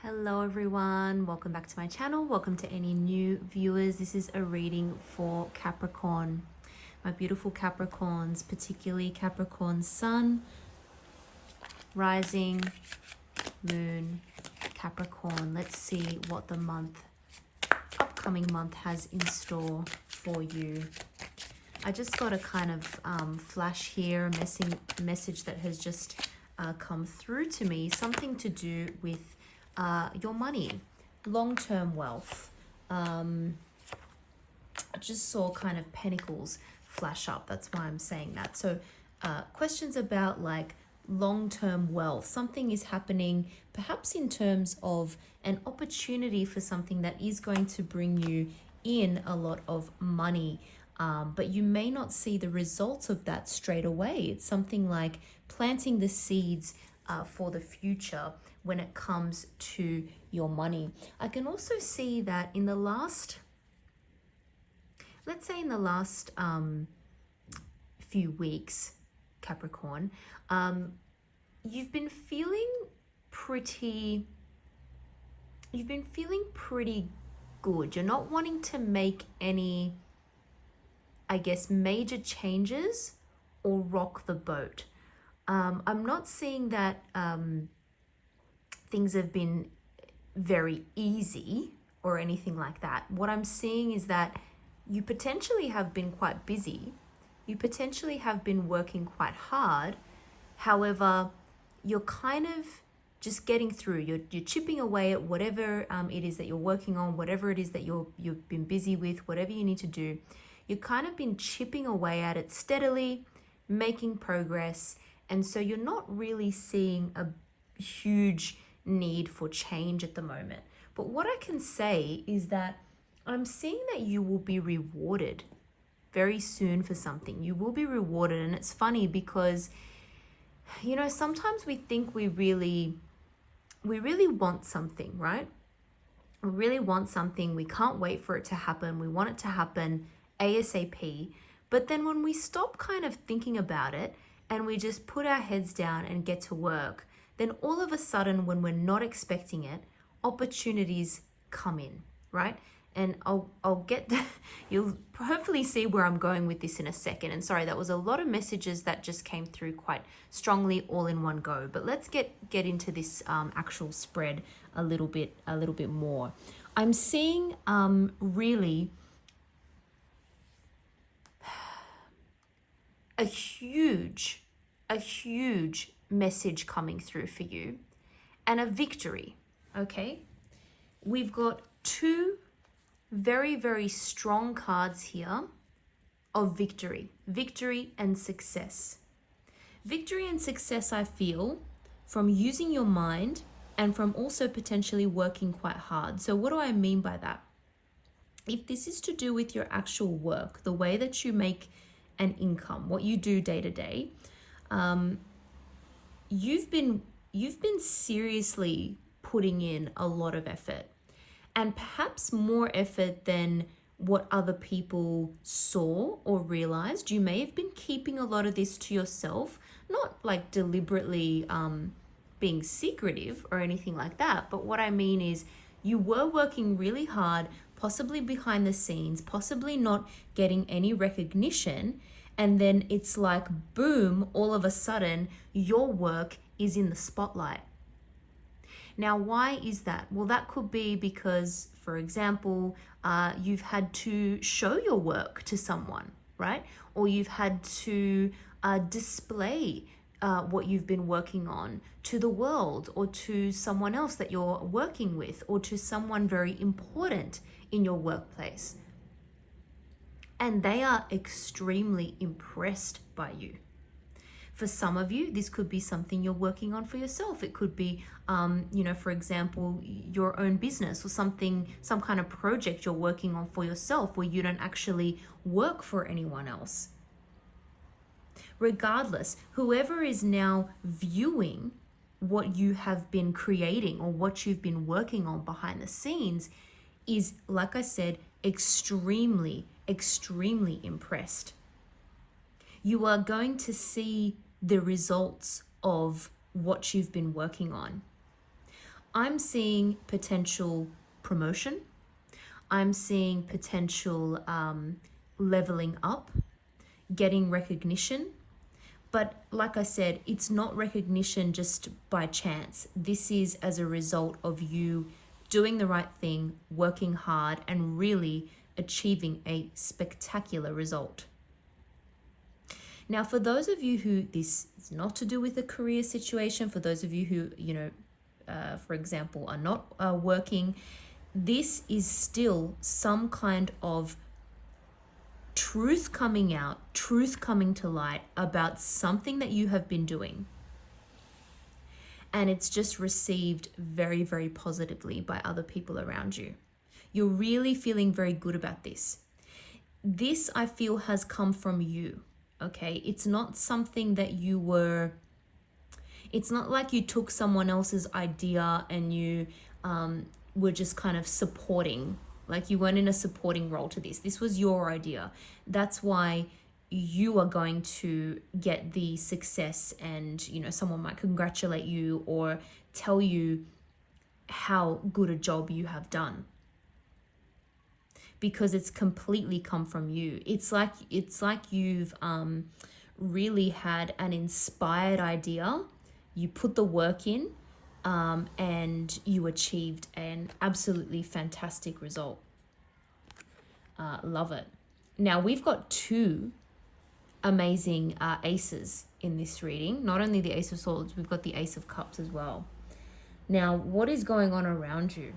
Hello everyone, welcome back to my channel. Welcome to any new viewers. This is a reading for Capricorn. My beautiful Capricorns, particularly Capricorn Sun, Rising, Moon, Capricorn. Let's see what the upcoming month has in store for you. I just got a kind of flash here, a message that has just come through to me, something to do with your money, long-term wealth. I just saw kind of pentacles flash up. That's why I'm saying that. So questions about like long-term wealth. Something is happening perhaps in terms of an opportunity for something that is going to bring you in a lot of money. But you may not see the results of that straight away. It's something like planting the seeds for the future when it comes to your money. I can also see that in the last, let's say in the last few weeks, Capricorn, you've been feeling pretty good. You're not wanting to make any, I guess, major changes or rock the boat. I'm not seeing that things have been very easy or anything like that. What I'm seeing is that you potentially have been quite busy. You potentially have been working quite hard. However, you're kind of just getting through. You're chipping away at whatever it is that you're working on, whatever it is that you've been busy with, whatever you need to do. You've kind of been chipping away at it steadily, making progress. And so you're not really seeing a huge need for change at the moment. But what I can say is that I'm seeing that you will be rewarded very soon for something. You will be rewarded. And it's funny because, you know, sometimes we think we really want something, right? We really want something. We can't wait for it to happen. We want it to happen ASAP. But then when we stop kind of thinking about it and we just put our heads down and get to work, then all of a sudden, when we're not expecting it, opportunities come in, right? And I'll get, you'll hopefully see where I'm going with this in a second. And sorry, that was a lot of messages that just came through quite strongly all in one go. But let's get into this actual spread a little bit more. I'm seeing really a huge message coming through for you and a victory. Okay, we've got two very, very strong cards here of victory and success. Victory and success, I feel, from using your mind and from also potentially working quite hard. So what do I mean by that? If this is to do with your actual work, the way that you make an income, what you do day to day, you've been seriously putting in a lot of effort, and perhaps more effort than what other people saw or realized. You may have been keeping a lot of this to yourself, not like deliberately being secretive or anything like that. But what I mean is you were working really hard, possibly behind the scenes, possibly not getting any recognition. And then it's like, boom, all of a sudden, your work is in the spotlight. Now, why is that? Well, that could be because, for example, you've had to show your work to someone, right? Or you've had to display what you've been working on to the world, or to someone else that you're working with, or to someone very important in your workplace. And they are extremely impressed by you. For some of you, this could be something you're working on for yourself. It could be, for example, your own business or some kind of project you're working on for yourself where you don't actually work for anyone else. Regardless, whoever is now viewing what you have been creating or what you've been working on behind the scenes is, like I said, extremely impressed. You are going to see the results of what you've been working on. I'm seeing potential promotion. I'm seeing potential leveling up, getting recognition. But like I said, it's not recognition just by chance. This is as a result of you doing the right thing, working hard, and really achieving a spectacular result. Now, for those of you who this is not to do with a career situation, for those of you who, for example, are not working, this is still some kind of truth coming out, truth coming to light about something that you have been doing. And it's just received very, very positively by other people around you. You're really feeling very good about this. This, I feel, has come from you, okay? It's not something that it's not like you took someone else's idea and you were just kind of supporting. Like you weren't in a supporting role to this. This was your idea. That's why you are going to get the success, and someone might congratulate you or tell you how good a job you have done, because it's completely come from you. It's like you've really had an inspired idea, you put the work in, and you achieved an absolutely fantastic result. Love it. Now we've got two amazing aces in this reading. Not only the Ace of Swords, we've got the Ace of Cups as well. Now, what is going on around you?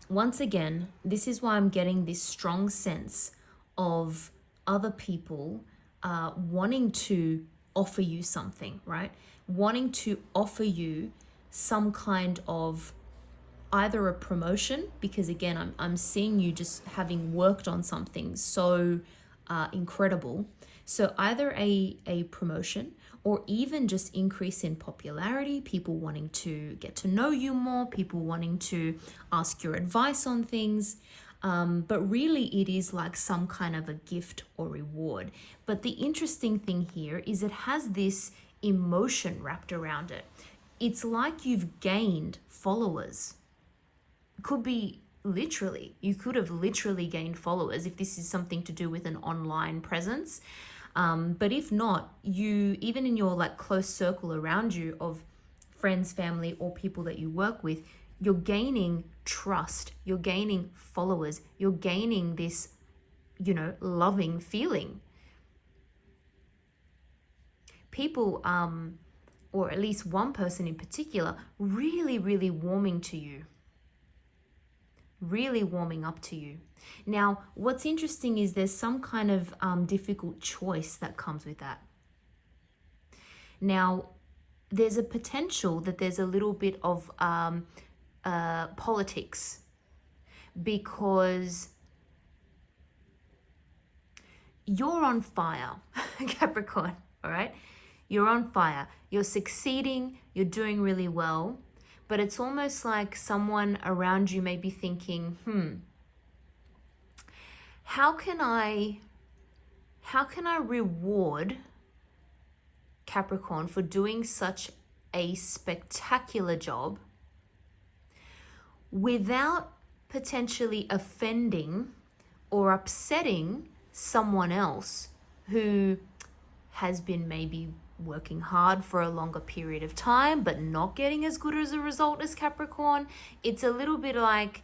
Once again, this is why I'm getting this strong sense of other people wanting to offer you something, right? Wanting to offer you some kind of either a promotion, because again, I'm seeing you just having worked on something so incredible. So either a promotion, or even just increase in popularity, people wanting to get to know you more, people wanting to ask your advice on things. But really it is like some kind of a gift or reward. But the interesting thing here is it has this emotion wrapped around it. It's like you've gained followers. Could be literally, you could have literally gained followers if this is something to do with an online presence. But if not, you, even in your like close circle around you of friends, family, or people that you work with, you're gaining trust, you're gaining followers, you're gaining this, loving feeling. People, or at least one person in particular, really, really warming to you. Really warming up to you. Now, what's interesting is there's some kind of difficult choice that comes with that. Now, there's a potential that there's a little bit of politics, because you're on fire, Capricorn, all right? You're on fire. You're succeeding. You're doing really well. But it's almost like someone around you may be thinking, how can I reward Capricorn for doing such a spectacular job without potentially offending or upsetting someone else who has been maybe working hard for a longer period of time but not getting as good as a result as Capricorn. It's a little bit like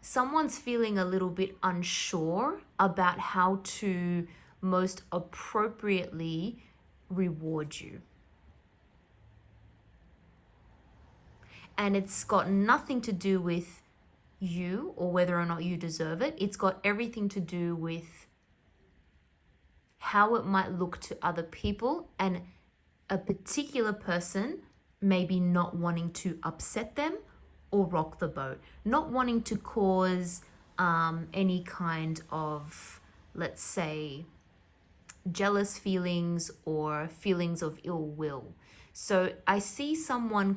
someone's feeling a little bit unsure about how to most appropriately reward you. And it's got nothing to do with you or whether or not you deserve it. It's got everything to do with how it might look to other people, and a particular person maybe not wanting to upset them or rock the boat, not wanting to cause any kind of, let's say, jealous feelings or feelings of ill will. So I see someone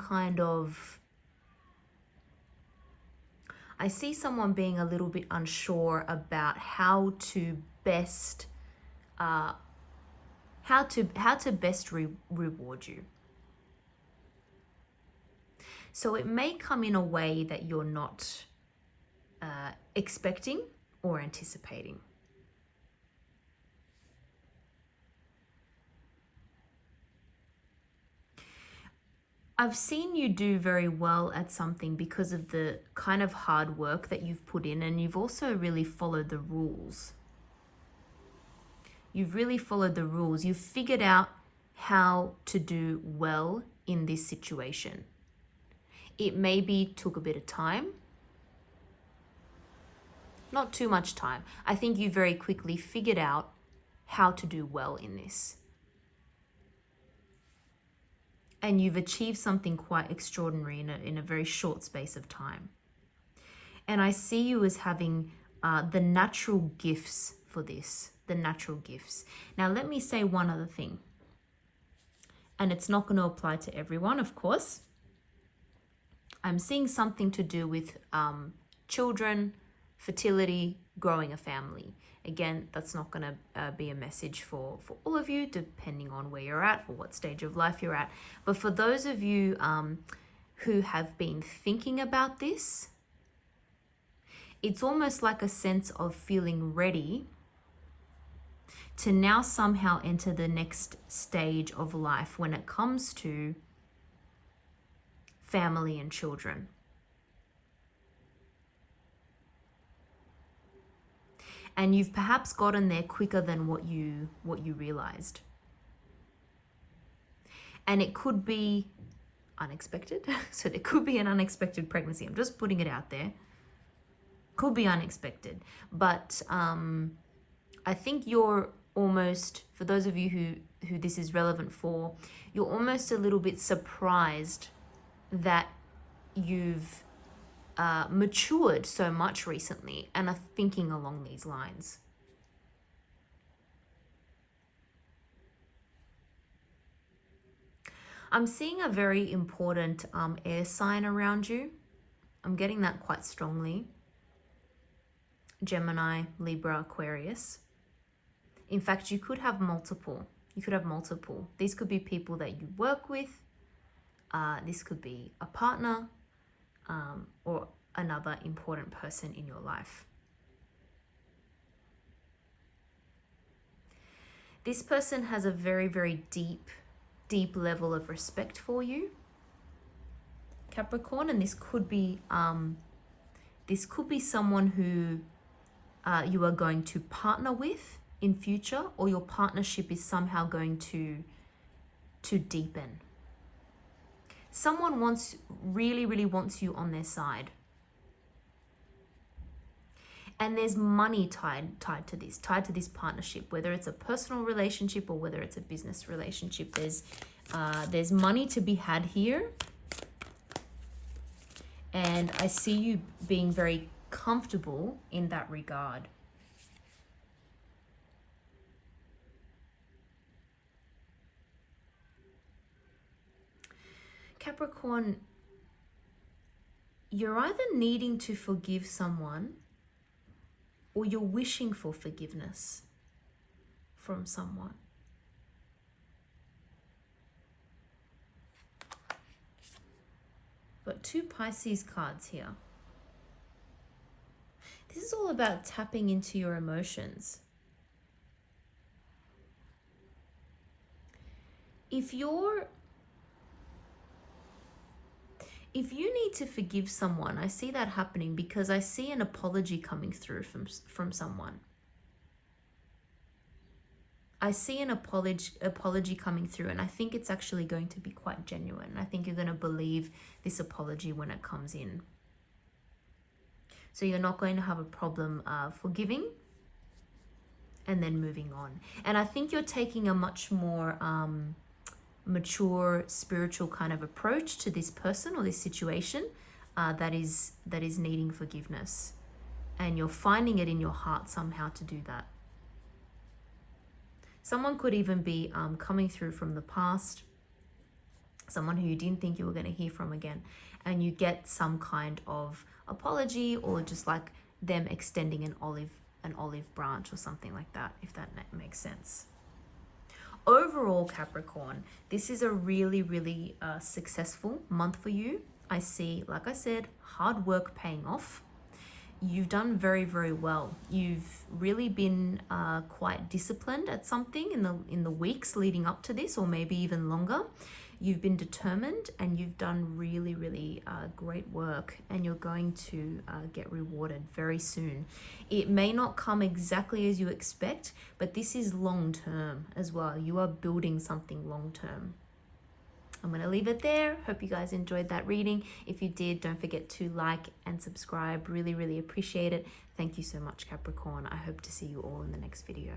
being a little bit unsure about how to best how to best reward you. So it may come in a way that you're not expecting or anticipating. I've seen you do very well at something because of the kind of hard work that you've put in, and you've also really followed the rules. You've really followed the rules. You've figured out how to do well in this situation. It maybe took a bit of time. Not too much time. I think you very quickly figured out how to do well in this. And you've achieved something quite extraordinary in a very short space of time. And I see you as having the natural gifts for this, the natural gifts. Now, let me say one other thing. And it's not going to apply to everyone, of course. I'm seeing something to do with children, fertility, growing a family. Again, that's not going to be a message for all of you, depending on where you're at or what stage of life you're at. But for those of you who have been thinking about this, it's almost like a sense of feeling ready to now somehow enter the next stage of life when it comes to family and children. And you've perhaps gotten there quicker than what you realized. And it could be unexpected. So there could be an unexpected pregnancy. I'm just putting it out there. Could be unexpected. But I think you're almost, for those of you who this is relevant for, you're almost a little bit surprised that you've matured so much recently and are thinking along these lines. I'm seeing a very important air sign around you. I'm getting that quite strongly. Gemini, Libra, Aquarius. In fact, you could have multiple. These could be people that you work with. This could be a partner. Or another important person in your life. This person has a very, very deep level of respect for you, Capricorn, and this could be someone who you are going to partner with in future, or your partnership is somehow going to deepen. Someone really wants you on their side. And there's money tied to this partnership, whether it's a personal relationship or whether it's a business relationship. There's money to be had here. And I see you being very comfortable in that regard. Capricorn, you're either needing to forgive someone or you're wishing for forgiveness from someone. Got 2 Pisces cards here. This is all about tapping into your emotions. If you need to forgive someone, I see that happening because I see an apology coming through from someone. I see an apology coming through, and I think it's actually going to be quite genuine. I think you're going to believe this apology when it comes in. So you're not going to have a problem forgiving and then moving on. And I think you're taking a much more mature spiritual kind of approach to this person or this situation that is needing forgiveness, and you're finding it in your heart somehow to do that. Someone could even be coming through from the past, someone who you didn't think you were going to hear from again, and you get some kind of apology or just like them extending an olive branch or something like that, if that makes sense. overall, Capricorn, this is a really, really successful month for you. I see, like I said, hard work paying off. You've done very, very well. You've really been quite disciplined at something in the weeks leading up to this, or maybe even longer. You've been determined and you've done really, really great work, and you're going to get rewarded very soon. It may not come exactly as you expect, but this is long term as well. You are building something long term. I'm going to leave it there. Hope you guys enjoyed that reading. If you did, don't forget to like and subscribe. Really, really appreciate it. Thank you so much, Capricorn. I hope to see you all in the next video.